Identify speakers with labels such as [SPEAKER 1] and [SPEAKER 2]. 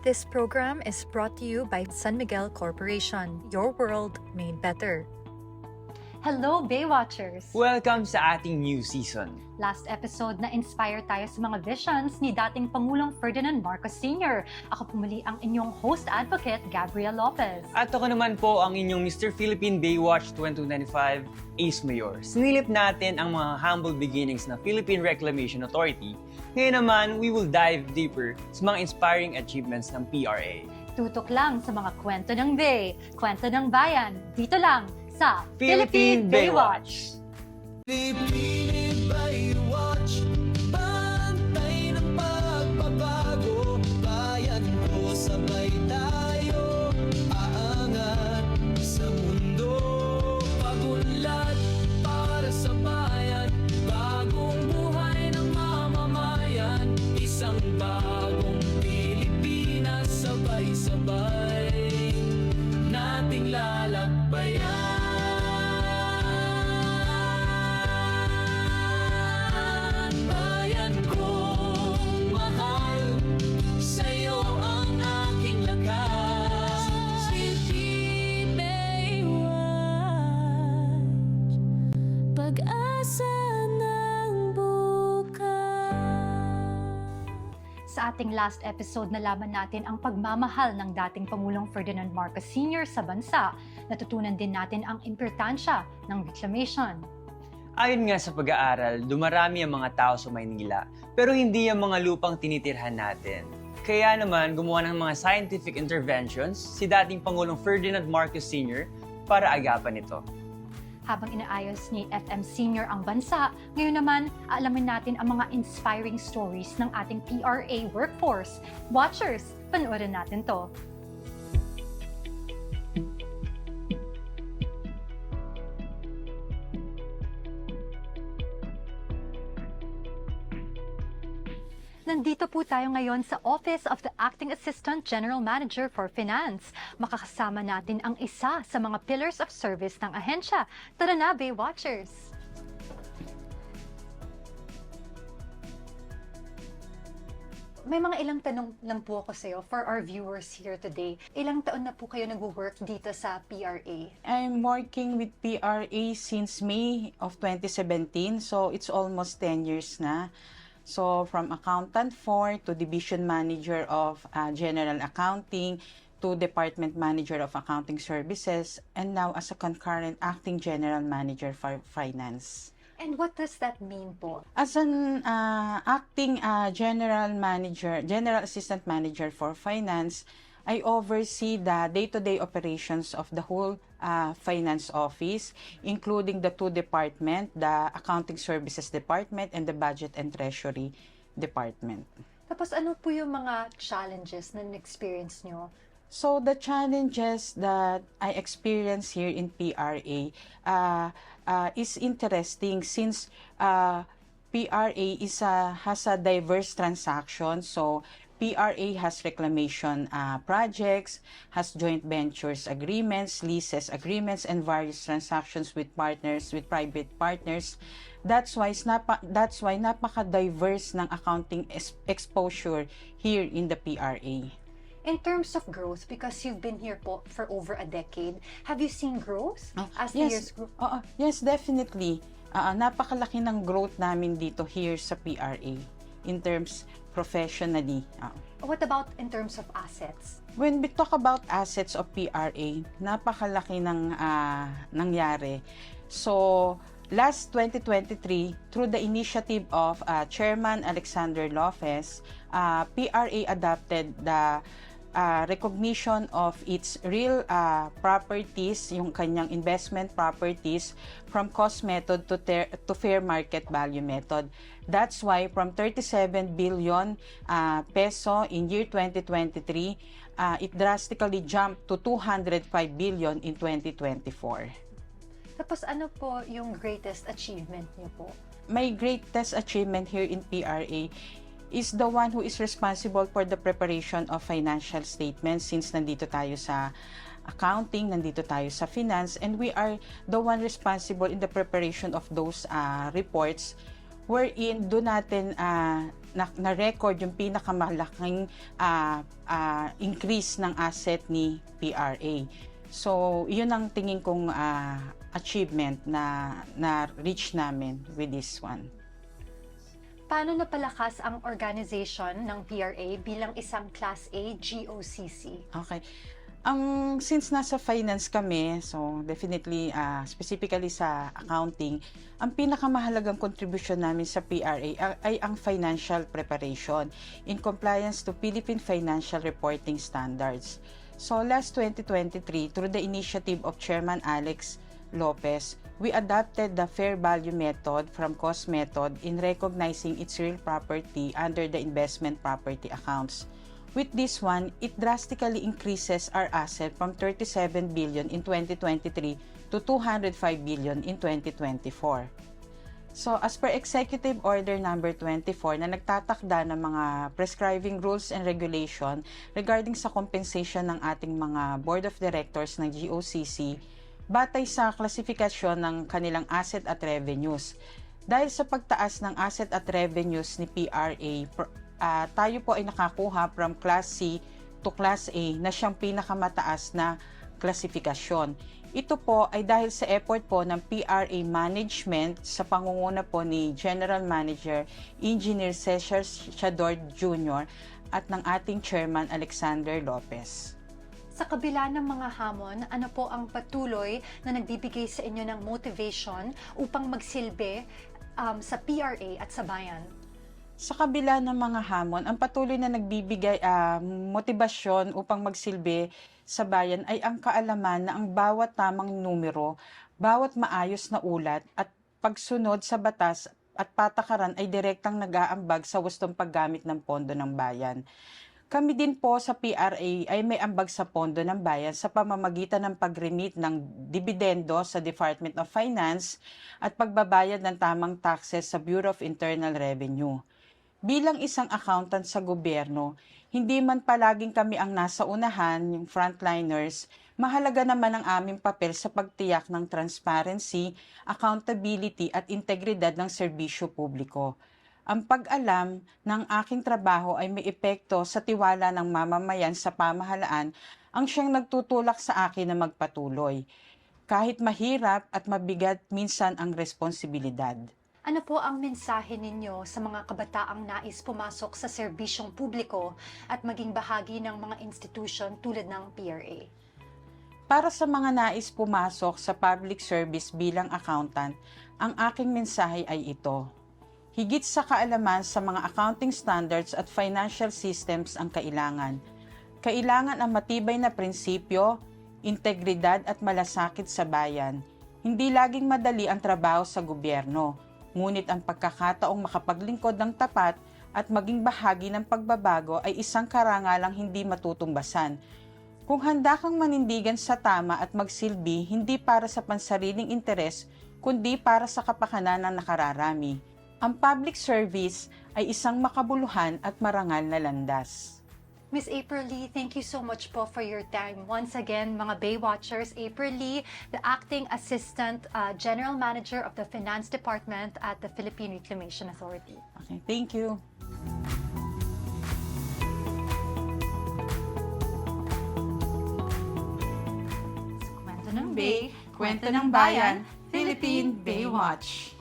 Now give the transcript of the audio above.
[SPEAKER 1] This program is brought to you by San Miguel Corporation, your world made better.
[SPEAKER 2] Hello, Baywatchers!
[SPEAKER 3] Welcome sa ating new season.
[SPEAKER 2] Last episode na-inspire tayo sa mga visions ni dating Pangulong Ferdinand Marcos Sr. Ako pumuli ang inyong host advocate, Gabriel Lopez.
[SPEAKER 3] At ako naman po ang inyong Mr. Philippine Baywatch 2095, Ace Mayor. Sinilip natin ang mga humble beginnings ng Philippine Reclamation Authority. Ngayon naman, we will dive deeper sa mga inspiring achievements ng PRA.
[SPEAKER 2] Tutok lang sa mga kwento ng Bay, kwento ng bayan, dito lang sa
[SPEAKER 3] Philippine Baywatch!
[SPEAKER 4] Philippine Baywatch, bantay ng pagbabago. Bayan ko, sabay tayo, aangat sa mundo. Pagunlad para sa bayan, bagong buhay ng mamamayan. Isang bagong Pilipinas, sabay-sabay nating lalakbayan.
[SPEAKER 2] Sa ating last episode, nalaman natin ang pagmamahal ng dating Pangulong Ferdinand Marcos Sr. sa bansa. Natutunan din natin ang importansya ng reclamation.
[SPEAKER 3] Ayon nga sa pag-aaral, dumarami ang mga tao sa Maynila, pero hindi ang mga lupang tinitirhan natin. Kaya naman, gumawa ng mga scientific interventions si dating Pangulong Ferdinand Marcos Sr. para agapan ito.
[SPEAKER 2] Habang inaayos ni FM Senior ang bansa, ngayon naman, aalamin natin ang mga inspiring stories ng ating PRA workforce. Watchers, panoorin natin to. Nandito po tayo ngayon sa Office of the Acting Assistant General Manager for Finance. Makakasama natin ang isa sa mga pillars of service ng ahensya. Tara na, Baywatchers! May mga ilang tanong lang po ako sa'yo for our viewers here today. Ilang taon na po kayo nag-work dito sa PRA?
[SPEAKER 5] I'm working with PRA since May of 2017, so it's almost 10 years na. So from Accountant 4 to Division Manager of General Accounting to Department Manager of Accounting Services, and now as a concurrent Acting General Manager for Finance.
[SPEAKER 2] And what does that mean po?
[SPEAKER 5] As an Acting General Manager, General Assistant Manager for Finance, I oversee the day-to-day operations of the whole finance office, including the two departments, the Accounting Services Department and the Budget and Treasury Department.
[SPEAKER 2] Tapos ano po yung mga challenges na na-experience nyo?
[SPEAKER 5] So the challenges that I experience here in PRA is interesting since PRA has a diverse transaction. So PRA has reclamation projects, has joint ventures agreements, leases agreements, and various transactions with partners, with private partners. That's why napaka-diverse ng accounting exposure here in the PRA.
[SPEAKER 2] In terms of growth, because you've been here po for over a decade, have you seen growth as the years grow?
[SPEAKER 5] Yes, definitely. Napakalaki ng growth namin dito here sa PRA in terms professionally.
[SPEAKER 2] What about in terms of assets?
[SPEAKER 5] When we talk about assets of PRA, napakalaki ng nangyari. So, last 2023, through the initiative of Chairman Alexander Lopez, PRA adopted the recognition of its real properties, yung kanyang investment properties, from cost method to fair market value method. That's why from 37 billion peso in year 2023, it drastically jumped to 205 billion in 2024.
[SPEAKER 2] Tapos ano po yung greatest achievement niyo po?
[SPEAKER 5] My greatest achievement here in PRA is the one who is responsible for the preparation of financial statements, since nandito tayo sa accounting, nandito tayo sa finance, and we are the one responsible in the preparation of those reports wherein doon natin na-record yung pinakamalaking increase ng asset ni PRA. So, yun ang tingin kong achievement na reach namin with this one.
[SPEAKER 2] Paano napalakas ang organization ng PRA bilang isang Class A GOCC?
[SPEAKER 5] Okay. Since nasa finance kami, so definitely, specifically sa accounting, ang pinakamahalagang contribution namin sa PRA ay ang financial preparation in compliance to Philippine Financial Reporting Standards. So last 2023, through the initiative of Chairman Alex Lopez, we adopted the fair value method from cost method in recognizing its real property under the investment property accounts. With this one, it drastically increases our asset from 37 billion in 2023 to 205 billion in 2024. So, as per Executive Order number 24 na nagtatakda ng mga prescribing rules and regulation regarding sa compensation ng ating mga Board of Directors ng GOCC, batay sa klasifikasyon ng kanilang asset at revenues. Dahil sa pagtaas ng asset at revenues ni PRA, tayo po ay nakakuha from Class C to Class A na siyang pinakamataas na klasifikasyon. Ito po ay dahil sa effort po ng PRA management sa pangunguna po ni General Manager Engineer Cesar Chador Jr. at ng ating Chairman Alexander Lopez.
[SPEAKER 2] Sa kabila ng mga hamon, ano po ang patuloy na nagbibigay sa inyo ng motivation upang magsilbi sa PRA at sa bayan?
[SPEAKER 5] Sa kabila ng mga hamon, ang patuloy na nagbibigay motibasyon upang magsilbi sa bayan ay ang kaalaman na ang bawat tamang numero, bawat maayos na ulat at pagsunod sa batas at patakaran ay direktang nag-aambag sa wastong paggamit ng pondo ng bayan. Kami din po sa PRA ay may ambag sa pondo ng bayan sa pamamagitan ng pag-remit ng dividendo sa Department of Finance at pagbabayad ng tamang taxes sa Bureau of Internal Revenue. Bilang isang accountant sa gobyerno, hindi man palaging kami ang nasa unahan, yung frontliners, mahalaga naman ang aming papel sa pagtiyak ng transparency, accountability at integridad ng serbisyo publiko. Ang pag-alam ng aking trabaho ay may epekto sa tiwala ng mamamayan sa pamahalaan ang siyang nagtutulak sa akin na magpatuloy. Kahit mahirap at mabigat minsan ang responsibilidad.
[SPEAKER 2] Ano po ang mensahe ninyo sa mga kabataang nais pumasok sa serbisyong publiko at maging bahagi ng mga institusyon tulad ng PRA?
[SPEAKER 5] Para sa mga nais pumasok sa public service bilang accountant, ang aking mensahe ay ito. Higit sa kaalaman sa mga accounting standards at financial systems ang kailangan. Kailangan ang matibay na prinsipyo, integridad at malasakit sa bayan. Hindi laging madali ang trabaho sa gobyerno. Ngunit ang pagkakataong makapaglingkod ng tapat at maging bahagi ng pagbabago ay isang karangalang hindi matutumbasan. Kung handa kang manindigan sa tama at magsilbi hindi para sa pansariling interes, kundi para sa kapakanan ng nakararami. Ang public service ay isang makabuluhan at marangal na landas.
[SPEAKER 2] Miss April Lee, thank you so much po for your time. Once again, mga Baywatchers, April Lee, the Acting Assistant General Manager of the Finance Department at the Philippine Reclamation Authority.
[SPEAKER 5] Okay, thank you.
[SPEAKER 2] Kwento ng Bay,
[SPEAKER 5] Kwento ng Bayan, Philippine Baywatch.